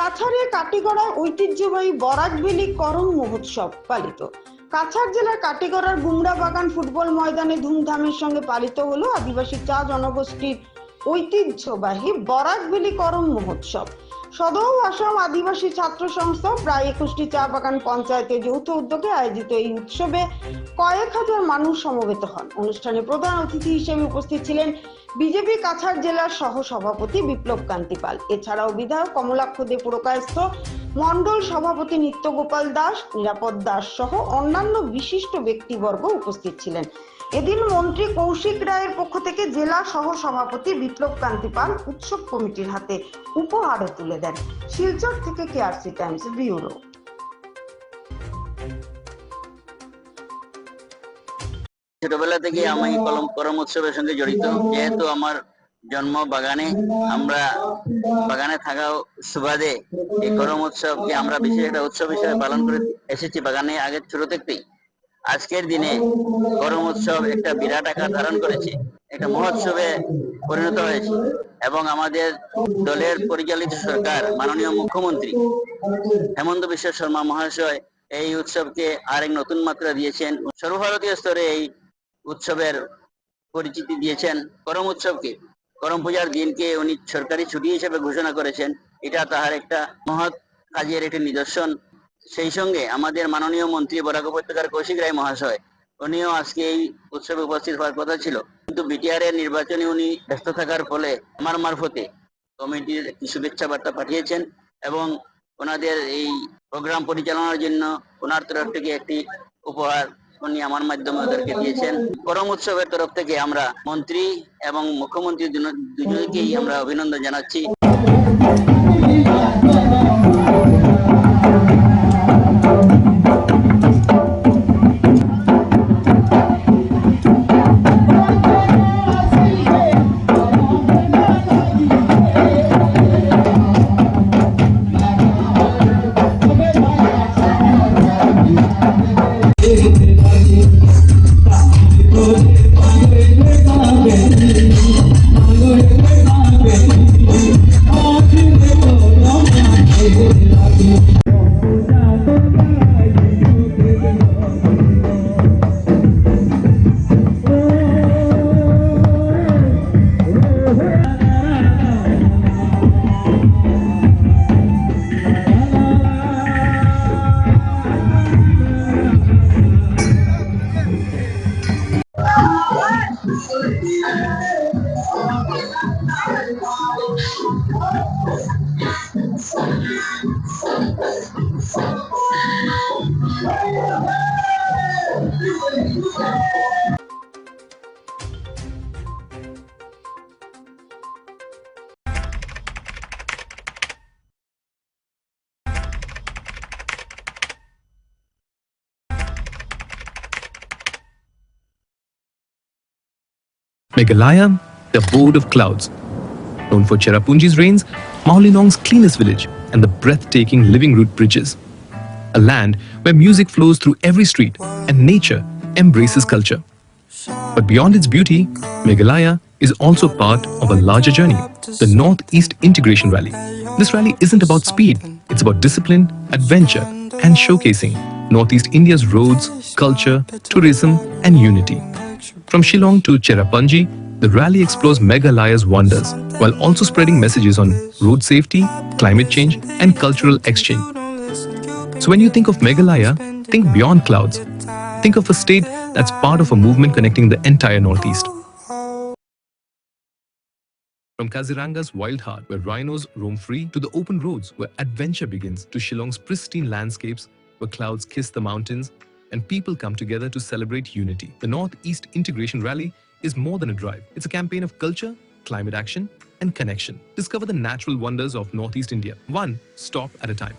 কাছাড়ে কাটিগড়ায় ঐতিহ্যবাহী বরাকভেলী করম মহোৎসব পালিত। কাছাড় জেলার কাটিগড়ার গুমরা বাগান ফুটবল ময়দানে ধুমধামের সঙ্গে পালিত হলো আদিবাসী চা জনগোষ্ঠীর ঐতিহ্যবাহী বরাকভেলী করম মহোৎসব। সদৌ আসাম আদিবাসী ছাত্র সংস্থা প্রায় 21টি চা বাগান পঞ্চায়েতের যৌথ উদ্যোগে আয়োজিত এই উৎসবে কয়েক হাজার মানুষ সমবেত হন। অনুষ্ঠানে প্রধান অতিথি হিসেবে উপস্থিত ছিলেন বিজেপি কাছাড় জেলার সহ সভাপতি বিপ্লব কান্তি পাল। এছাড়াও বিধায়ক কমলাক্ষ দে পুরকায়স্থ, মন্ডল সভাপতি নিত্যগোপাল দাস, নিরাপদ দাস সহ অন্যান্য বিশিষ্ট ব্যক্তিবর্গ উপস্থিত ছিলেন। এদিন মন্ত্রী কৌশিক রায়ের পক্ষ থেকে জেলা সহ সভাপতি বিপ্লব কান্তি পাল উৎসব কমিটির হাতে উপহারও তুলে দেন। শিলচর থেকে কেআরসি টাইমস ব্যুরো। ছোটবেলা থেকে আমি করম উৎসবের সঙ্গে জড়িত। যেহেতু আমার জন্ম বাগানে, আমরা বাগানে থাকা সুবাদে এই করম উৎসবকে আমরা বিশেষ একটা উৎসব হিসেবে পালন করে এসেছি বাগানে আগের ছোট থেকেই। আজকের দিনে করম উৎসব একটা বিরাট আকার ধারণ করেছে, একটা মহোৎসবে পরিণত হয়েছে এবং আমাদের দলের পরিচালিত সরকার মাননীয় মুখ্যমন্ত্রী হেমন্ত বিশ্ব শর্মা মহাশয় এই উৎসবকে আরেক নতুন মাত্রা দিয়েছেন। সর্বভারতীয় স্তরে এই উৎসবের পরিচিতি দিয়েছেন। করম উৎসবকে, করম পূজার দিনকে উনি সরকারি ছুটি হিসেবে ঘোষণা করেছেন। এটা তাহার একটা মহৎ কাজের একটি নিদর্শন। সেই সঙ্গে আমাদের মাননীয় মন্ত্রী বরাক উপত্যকার কৌশিক রায় মহাশয়, উনিও আজকে এই উৎসবে উপস্থিত হওয়ার কথা ছিল, কিন্তু বিটিআর এর নির্বাচনে উনি ব্যস্ত থাকার ফলে আমার মারফতে কমিটির একটি শুভেচ্ছা বার্তা পাঠিয়েছেন এবং ওনাদের এই প্রোগ্রাম পরিচালনার জন্য ওনার তরফ থেকে একটি উপহার উনি আমার মাধ্যমে ওদেরকে দিয়েছেন। করম উৎসবের তরফ থেকে আমরা মন্ত্রী এবং মুখ্যমন্ত্রী দুজনকেই আমরা অভিনন্দন জানাচ্ছি। Meghalaya, the abode of clouds. Known for Cherrapunji's rains, Maulinong's cleanest village, and the breathtaking living root bridges. A land where music flows through every street and nature embraces culture. But beyond its beauty, Meghalaya is also part of a larger journey, the Northeast Integration Rally. This rally isn't about speed, it's about discipline, adventure, and showcasing Northeast India's roads, culture, tourism, and unity. From Shillong to Cherrapunji, the rally explores Meghalaya's wonders while also spreading messages on road safety, climate change, and cultural exchange. So when you think of Meghalaya, think beyond clouds. Think of a state that's part of a movement connecting the entire Northeast. From Kaziranga's wild heart, where rhinos roam free, to the open roads where adventure begins, to Shillong's pristine landscapes, where clouds kiss the mountains, and people come together to celebrate unity. The Northeast Integration Rally is more than a drive. It's a campaign of culture, climate action, and connection. Discover the natural wonders of Northeast India, one stop at a time.